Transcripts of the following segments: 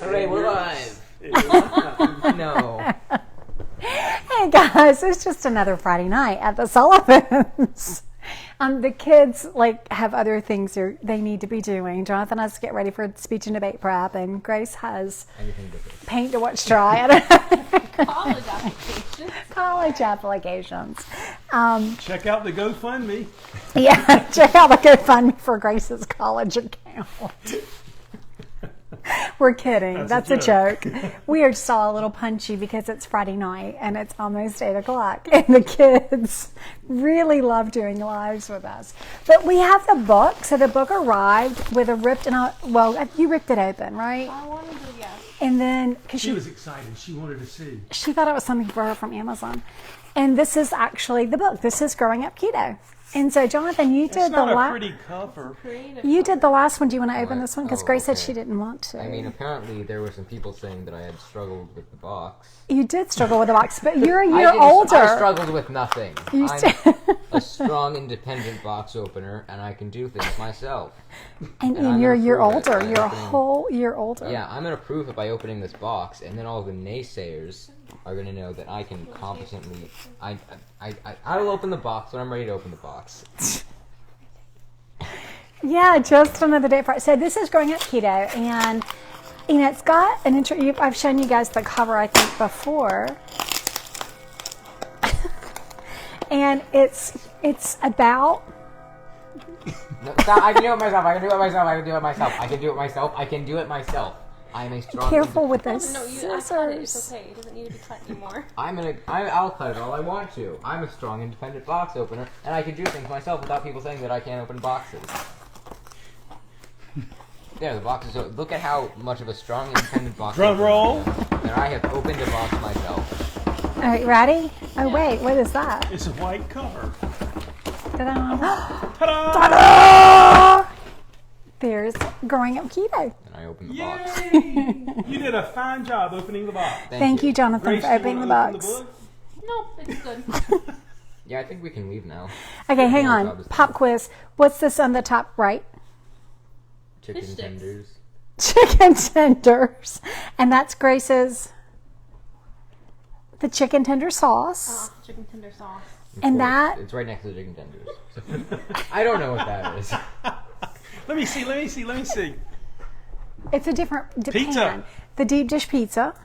Hooray, we're live. No. Hey guys, it's just another Friday night at the Sullivans. The kids have other things they need to be doing. Jonathan has to get ready for speech and debate prep, and Grace has paint to watch dry. College applications. College applications. Check out the GoFundMe. Yeah, check out the GoFundMe for Grace's college account. We're kidding. That's a joke. We are just all a little punchy because it's Friday night and it's almost 8 o'clock. And the kids really love doing lives with us. But we have the book. So the book arrived with a ripped, you ripped it open, right? I wanted to, yeah. And then, because She was excited. She wanted to see. she thought it was something for her from Amazon. And this is actually the book. This is Growing Up Keto. And so, Jonathan, you did It's not a pretty cover. You did the last one. Do you want to open What? this one? Because Oh, Grace said okay. she didn't want to. I mean, apparently there were some people saying that I had struggled with the box. You did struggle with the box, but you're a I year didn't- older. I struggled with nothing. You I'm st- a strong, independent box opener, and I can do things myself. and I'm you're a gonna year prove it older. by You're a opening- whole year older. Yeah, I'm going to prove it by opening this box, and then all the naysayers are going to know that I can competently... I will open the box when I'm ready to open the box. Yeah, just another day for it. So this is Growing Up Keto, and it's got an intro. I've shown you guys the cover, I think, before, and it's about. No, stop, I can do it myself. I can do it myself. I can do it myself. I can do it myself. I can do it myself. I am a strong... Careful with Oh, those no, I cut it. It's scissors. okay. It doesn't need to be cut anymore. I'll cut it all I want to. I'm a strong, independent box opener, and I can do things myself without people saying that I can't open boxes. There, the box is open. Look at how much of a strong, independent box Drum opener roll. I am. And I have opened a box myself. All right, ready? Oh wait, what is that? It's a white cover. Ta-da. Ta-da! Ta-da! There's Growing Up Keto. And I opened the box. Yay! You did a fine job opening the box. Thank you, Jonathan, Grace, for you opening the wanna open box. book? Nope, it's good. Yeah, I think we can leave now. Okay, hang Yeah, on. Pop quiz. What's this on the top right? Chicken Fish sticks. tenders. Chicken tenders. And that's Grace's, the chicken tender sauce. Chicken tender sauce. Of And course, that- it's right next to the chicken tenders. I don't know what that is. Let me see. It's a different Pizza. pan. The deep dish pizza.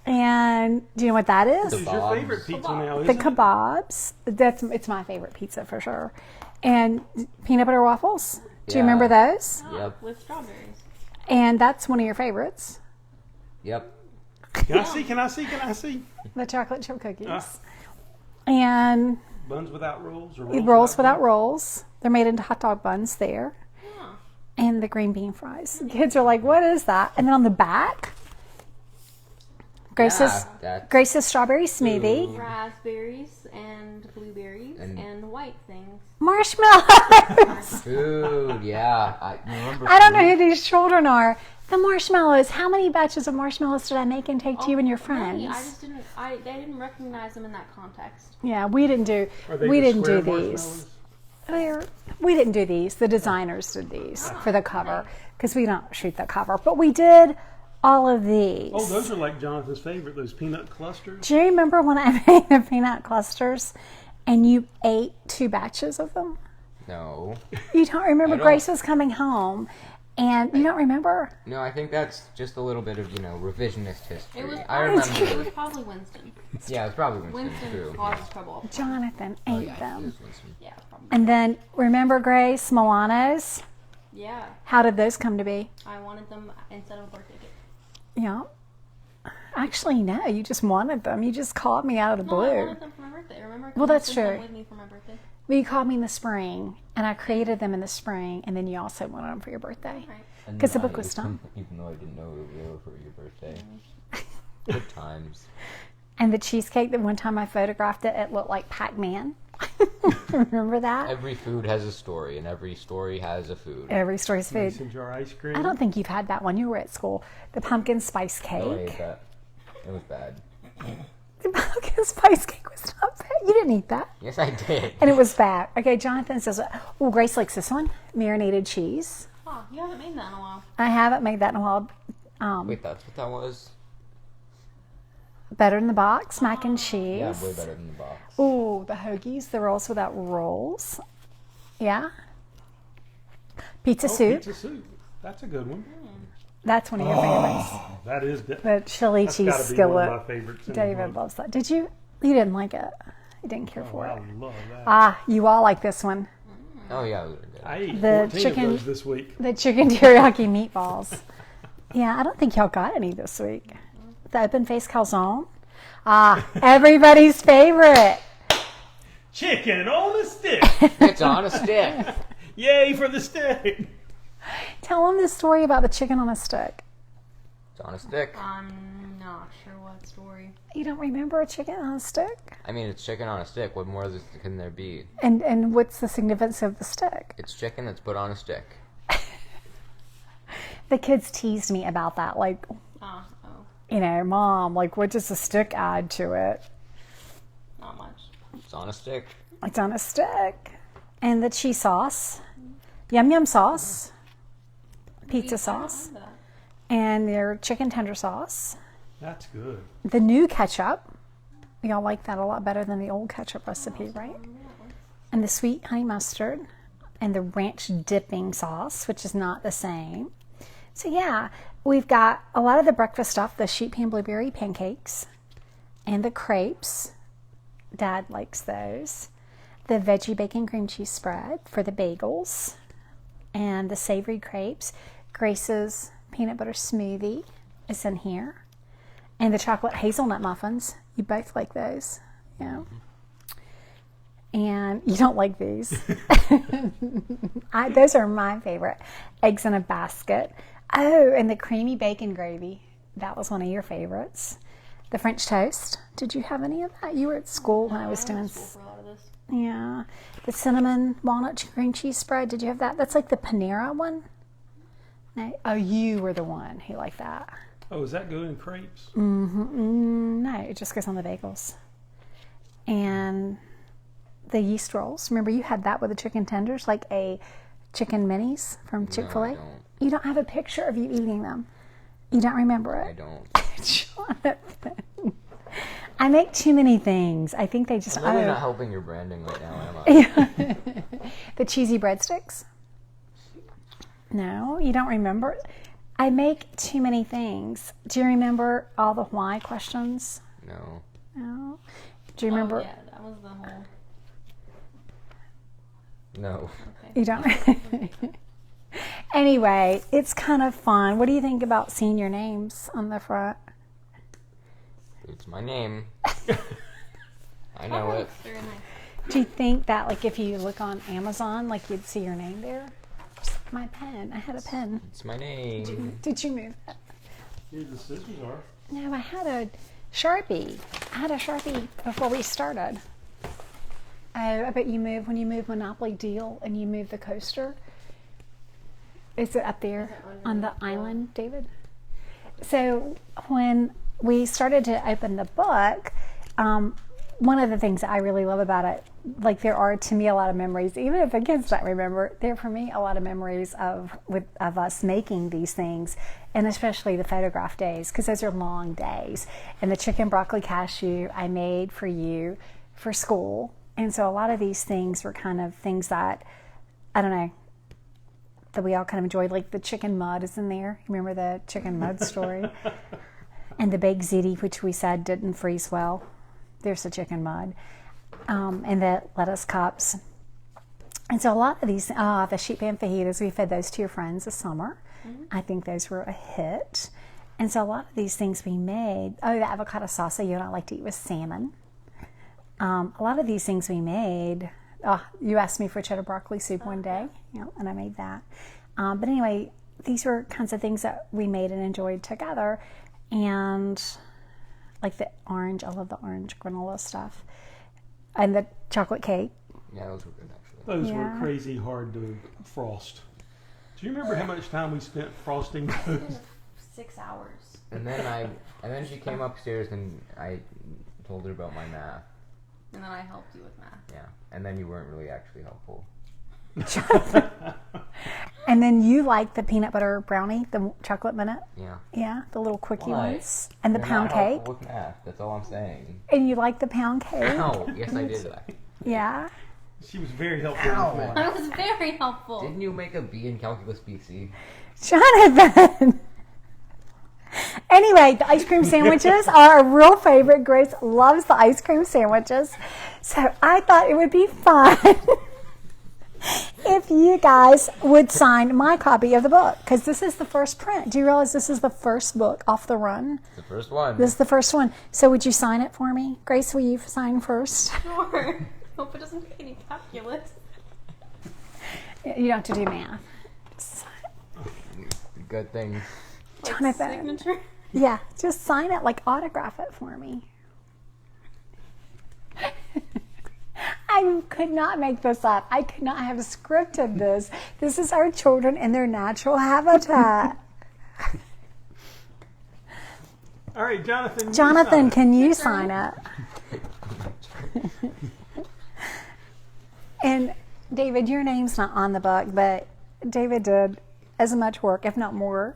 And do you know what that is? This is your Kebabs. favorite pizza now, The isn't it? kebabs. It's my favorite pizza for sure. And peanut butter waffles. Do you Yeah. remember those? Oh, Yep. with strawberries. And that's one of your favorites. Yep. Can I see? The chocolate chip cookies. Ah. And Buns without rolls or rolls without rolls. They're made into hot dog buns there. Oh. And the green bean fries. The kids are like, what is that? And then on the back, Grace's That's strawberry smoothie. Raspberries and blueberries And- and white things. Marshmallows. food. Yeah. I remember. I don't know who these children are. The marshmallows. How many batches of marshmallows did I make and take to you and your friends? Many. I didn't recognize them in that context. Yeah, we didn't do Are they we the didn't do square these. We didn't do these. The designers did these for the cover because we don't shoot the cover. But we did all of these. Oh, those are like Jonathan's favorite, those peanut clusters. Do you remember when I made the peanut clusters and you ate 2 batches of them? No. You don't remember? I don't. Grace was coming home and you don't remember? No, I think that's just a little bit of, revisionist history. It was I probably, it remember. was probably Winston. Yeah, it's probably Winston, Winston too. causes trouble. Jonathan ate Oh, yeah, it them. is Winston. Yeah, probably. And then remember, Grace, Milanos? Yeah, How did those come to be? I wanted them instead of a birthday gift. Yeah. Actually, no, you just wanted them. You just called me out of the No, I blue. wanted them for my birthday. Remember? Well, that's You sent them true. with me for my birthday. Well, you called me in the spring, and I created them in the spring, and then you also wanted them for your birthday. Right. And 'Cause the then book was done. Even though I didn't know they were for your birthday. Good times. And the cheesecake, that one time I photographed it, it looked like Pac-Man. Remember that? Every food has a story, and every story has a food. Every story's food. Mason jar ice cream. I don't think you've had that one. You were at school. The pumpkin spice cake. Oh, I ate that. It was bad. The pumpkin spice cake was not bad. You didn't eat that. Yes, I did. And it was bad. Okay, Jonathan says, well, Grace likes this one. Marinated cheese. Oh, you haven't made that in a while. I haven't made that in a while. Wait, that's what that was? Better in the box, mac and cheese. Yeah, way better than the box. Ooh, the hoagies, the rolls without rolls. Yeah. Pizza soup. Pizza soup. That's a good one. That's one of your favorites. Oh, that is. The chili That's cheese gotta be one of my skillet. favorites. in the David book. loves that. Did you? You didn't like it. You didn't care Oh, for I it. love that. Ah, you all like this one. Oh, yeah, those are good. I ate the 14 chicken- of those this week. The chicken teriyaki meatballs. Yeah, I don't think y'all got any this week. The open face calzone. Ah, everybody's favorite. Chicken on a stick. It's on a stick. Yay for the stick. Tell them the story about the chicken on a stick. It's on a stick. I'm not sure what story. You don't remember a chicken on a stick? I mean, it's chicken on a stick. What more can there be? And what's the significance of the stick? It's chicken that's put on a stick. The kids teased me about that. Like, Oh, you know, Mom, like, what does the stick add to it? not much. It's on a stick. It's on a stick. And the cheese sauce, yum yum sauce, pizza sauce, and their chicken tender sauce. That's good. The new ketchup. Y'all like that a lot better than the old ketchup recipe, right? And the sweet honey mustard and the ranch dipping sauce, which is not the same. So yeah, we've got a lot of the breakfast stuff, the sheet pan blueberry pancakes and the crepes. Dad likes those. The veggie bacon cream cheese spread for the bagels and the savory crepes. Grace's peanut butter smoothie is in here. And the chocolate hazelnut muffins. You both like those. Yeah. And you don't like these. Those are my favorite. Eggs in a basket. Oh, and the creamy bacon gravy. That was one of your favorites. The French toast. Did you have any of that? You were at school when I was doing. For a lot of this. Yeah. The cinnamon walnut cream cheese spread. Did you have that? That's like the Panera one. No. Oh, you were the one who liked that. Oh, is that good in crepes? No, it just goes on the bagels. And the yeast rolls. Remember, you had that with the chicken tenders, like a chicken minis from Chick-fil-A? I don't. You don't have a picture of you eating them. You don't remember I it? don't. Jonathan. I make too many things. I think they just... I'm really not helping your branding right now, am I? The cheesy breadsticks? No, you don't remember? I make too many things. Do you remember all the why questions? No. No. Do you remember? Oh, yeah, that was the whole. No. Okay. You don't. Anyway, it's kind of fun. What do you think about seeing your names on the front? It's my name. I know it. Very nice. Do you think that, like, if you look on Amazon, like, you'd see your name there? Just my pen. I had a pen. It's my name. Did you move that? Here the scissors are. No, I had a Sharpie. I had a Sharpie before we started. Oh, I bet you move when you move Monopoly Deal and you move the coaster. Is it up there on the island, David? So when we started to open the book, one of the things that I really love about it, like there are to me a lot of memories, even if the kids don't remember, there are for me a lot of memories of us making these things, and especially the photograph days, because those are long days. And the chicken broccoli cashew I made for you for school. And so a lot of these things were kind of things that, I don't know, that we all kind of enjoyed. Like the chicken mud is in there. Remember the chicken mud story? And the baked ziti, which we said didn't freeze well. There's the chicken mud. And the lettuce cups. And so a lot of these, the sheet pan fajitas, we fed those to your friends this summer. Mm-hmm. I think those were a hit. And so a lot of these things we made, the avocado salsa you don't like to eat with salmon. A lot of these things we made, you asked me for cheddar broccoli soup one day, and I made that. But anyway, these were kinds of things that we made and enjoyed together. And like the orange, I love the orange granola stuff. And the chocolate cake. Yeah, those were good actually. Those were crazy hard to frost. Do you remember how much time we spent frosting those? 6 hours. And then she came upstairs and I told her about my math. And then I helped you with math. Yeah. And then you weren't really actually helpful. And then you like the peanut butter brownie, the chocolate minute? Yeah. Yeah, the little quickie Why? ones. And the You're pound not cake. helpful with math. That's all I'm saying. And you like the pound cake? Ow. Yes, I did that. Yeah. She was very helpful. Ow. with That that. was very helpful. Didn't you make a B in calculus BC? Jonathan. Anyway, the ice cream sandwiches are a real favorite. Grace loves the ice cream sandwiches. So I thought it would be fun if you guys would sign my copy of the book, because this is the first print. Do you realize this is the first book off the run? The first one. This is the first one. So would you sign it for me? Grace, will you sign first? Sure. Hope it doesn't take any calculus. You don't have to do math. Just sign it. Good thing. Like Jonathan. signature. Yeah, just sign it, like autograph it for me. I could not make this up. I could not have scripted this. This is our children in their natural habitat. All right, Jonathan. Jonathan, can you sign it? And David, your name's not on the book, but David did as much work, if not more,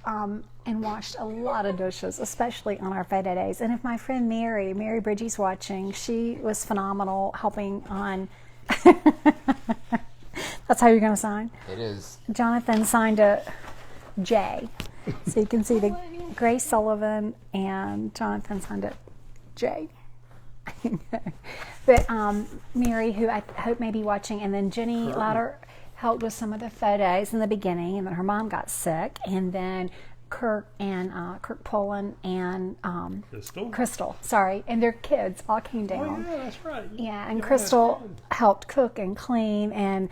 and washed a lot of dishes, especially on our photo days. And if my friend Mary Bridgie's watching, she was phenomenal helping on. That's how you're going to sign? It is. Jonathan signed a J. So you can see the Grace Sullivan and Jonathan signed it J. But Mary, who I hope may be watching, and then Jenny Lauder helped with some of the photos in the beginning, and then her mom got sick, and then Kirk Poland and Crystal, sorry, and their kids all came down. Oh, yeah, that's right. Yeah, and Crystal helped cook and clean, and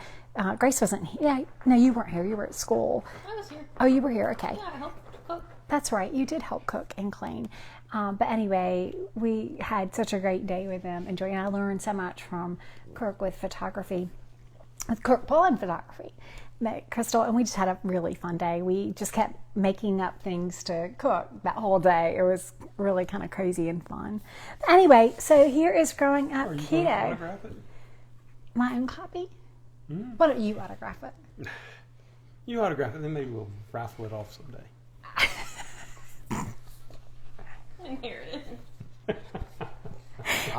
Grace wasn't here. Yeah, no, you weren't here. You were at school. I was here. Oh, you were here. Okay. Yeah, I helped cook. That's right. You did help cook and clean. But anyway, we had such a great day with them. And I learned so much from Kirk with photography, with Kirk Poland photography. But Crystal, and we just had a really fun day. We just kept making up things to cook that whole day. It was really kind of crazy and fun. But anyway, so here is Growing Up Are you going to Keto. autograph it? My own copy? Why don't you autograph it? You autograph it, then maybe we'll raffle it off someday. Inherited.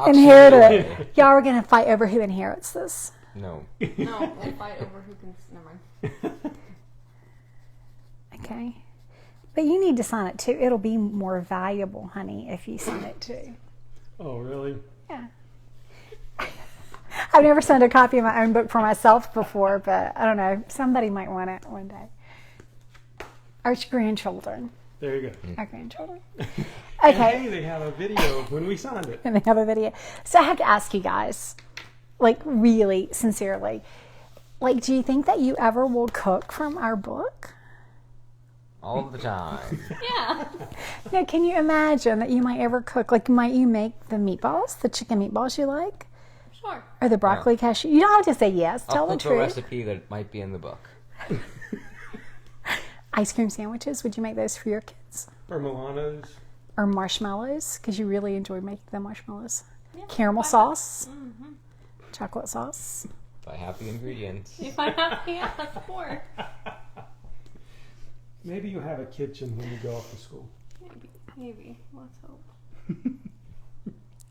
Inherit it. Y'all are going to fight over who inherits this. No. No, we'll fight over who can. Never mind. Okay. But you need to sign it too. It'll be more valuable, honey, if you sign it too. Oh, really? Yeah. I've never signed a copy of my own book for myself before, but I don't know. Somebody might want it one day. Our grandchildren. There you go. Our grandchildren. And Okay. hey, they have a video of when we signed it. And they have a video. So I have to ask you guys, like really sincerely, like, do you think that you ever will cook from our book? All the time. Yeah. Now, can you imagine that you might ever cook? Like, might you make the meatballs, the chicken meatballs you like? Sure. Or the broccoli cashew? You don't have to say yes. Tell I'll the cook a truth. recipe that might be in the book. Ice cream sandwiches, would you make those for your kids? Or Milano's. Or marshmallows, because you really enjoy making the marshmallows. Yeah. Caramel sauce, chocolate sauce. By happy ingredients. If I have, yeah, that's more. Maybe you'll have a kitchen when you go off to school. Maybe. Let's hope.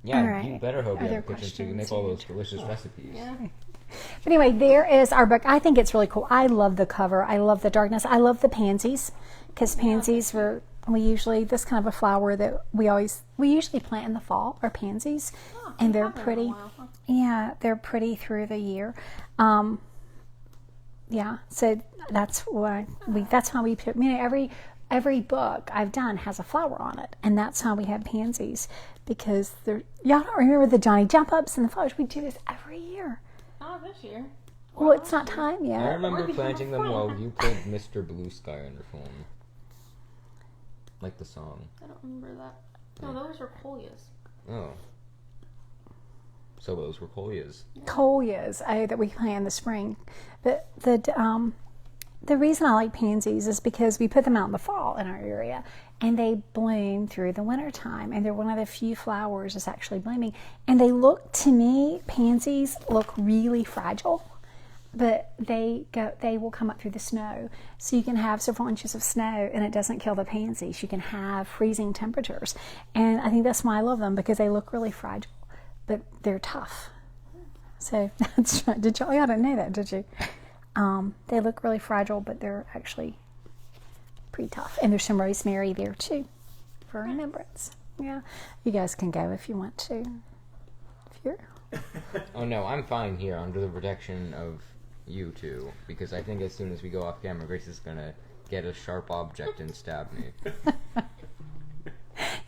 Yeah, All right. you better hope you Are have a there kitchen so you can questions? make all those delicious recipes. Yeah. But anyway, there is our book. I think it's really cool. I love the cover. I love the darkness. I love the pansies, because pansies this kind of a flower that we usually plant in the fall are pansies, Oh, and we they're haven't in a pretty. while, huh? Yeah, they're pretty through the year. Yeah, so that's why we put. Every book I've done has a flower on it, and that's how we have pansies, because y'all don't remember the Johnny Jump Ups and the flowers. We do this every year. Not this year. Well, it's not time I yet. remember Or planting them before. while you played Mr. Blue Sky on your phone. Like the song. I don't remember that. No, those are Colias. Oh. So those were Colias. Colias that we plant in the spring, but the reason I like pansies is because we put them out in the fall in our area, and they bloom through the winter time, and they're one of the few flowers that's actually blooming. And they look, to me, pansies look really fragile. but they will come up through the snow. So you can have several inches of snow and it doesn't kill the pansies. You can have freezing temperatures. And I think that's why I love them, because they look really fragile, but they're tough. So that's right. Y'all didn't know that, did you? They look really fragile, but they're actually pretty tough. And there's some rosemary there too for remembrance. Yeah. You guys can go if you want to. If you're... Oh no, I'm fine here under the protection of you two, because I think as soon as we go off camera, Grace is gonna get a sharp object and stab me.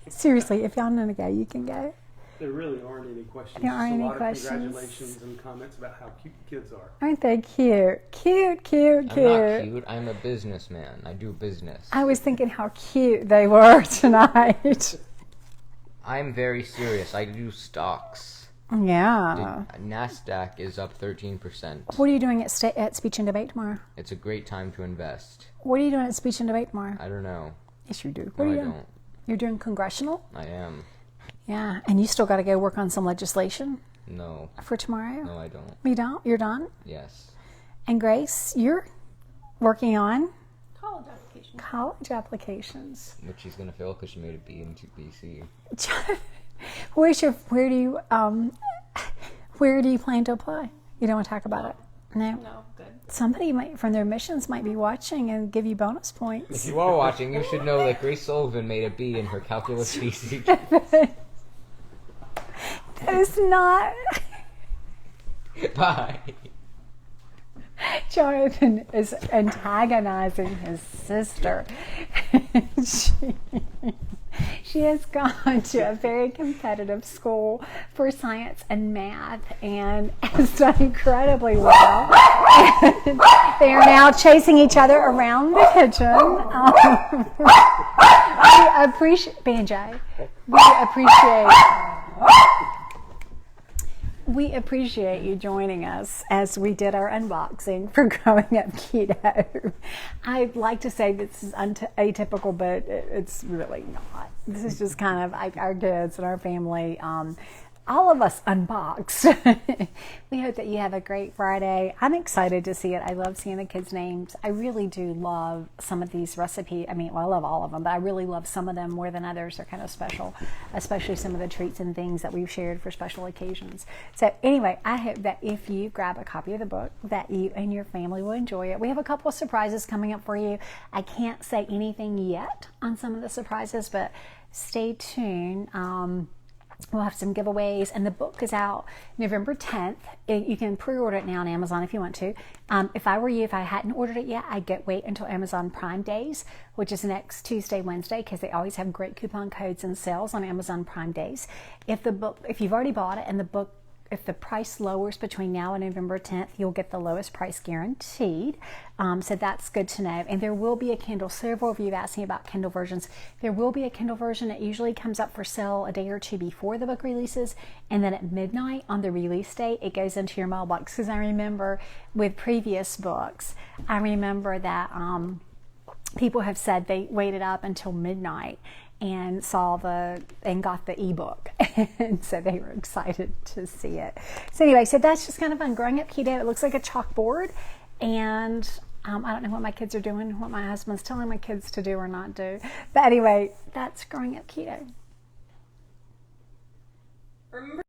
Seriously, if y'all want to go, you can go. There really aren't any questions. There aren't any a lot questions. of congratulations and comments about how cute the kids are. Aren't they cute? Cute, cute, cute. I'm not cute. I'm a businessman. I do business. I was thinking how cute they were tonight. I'm very serious. I do stocks. Yeah. NASDAQ is up 13%. What are you doing at Speech and Debate tomorrow? It's a great time to invest. What are you doing at Speech and Debate tomorrow? I don't know. Yes, you do. No, What are I you doing? don't. You're doing congressional? I am. Yeah. And you still got to go work on some legislation No. for tomorrow? No, I don't. You don't? You're done? Yes. And Grace, you're working on College application. college applications. Which she's gonna fail because she made a B in BC. Where do you plan to apply? You don't want to talk about it? No. No, good. Somebody from their missions might be watching and give you bonus If points. you are watching, you should know that Grace Sullivan made a B in her calculus BC. That is not. Bye. Jonathan is antagonizing his sister. She has gone to a very competitive school for science and math and has done incredibly well. And they are now chasing each other around the kitchen. We appreciate Banjo. We appreciate you joining us as we did our unboxing for Growing Up Keto. I'd like to say this is atypical, but it's really not. This is just kind of like our kids and our family. All of us unboxed. We hope that you have a great Friday. I'm excited to see it. I love seeing the kids' names. I really do love some of these recipes. I mean, well, I love all of them, but I really love some of them more than others. They're kind of special, especially some of the treats and things that we've shared for special occasions. So anyway, I hope that if you grab a copy of the book, that you and your family will enjoy it. We have a couple of surprises coming up for you. I can't say anything yet on some of the surprises, but stay tuned. We'll have some giveaways, and the book is out November 10th. You can pre-order it now on Amazon if you want to. If I were you, if I hadn't ordered it yet, I'd wait until Amazon Prime Days, which is next Tuesday, Wednesday, because they always have great coupon codes and sales on Amazon Prime Days. If you've already bought it and the book, if the price lowers between now and November 10th, you'll get the lowest price guaranteed. So that's good to know. And there will be a Kindle. Several of you have asked me about Kindle versions. There will be a Kindle version. It usually comes up for sale a day or two before the book releases. And then at midnight on the release date, it goes into your mailbox. Because I remember with previous books, I remember that people have said they waited up until midnight and got the ebook, and so they were excited to see it. So anyway, so that's just kind of fun. Growing Up Keto, it looks like a chalkboard, and I don't know what my kids are doing, what my husband's telling my kids to do or not do. But anyway, that's Growing Up Keto. Remember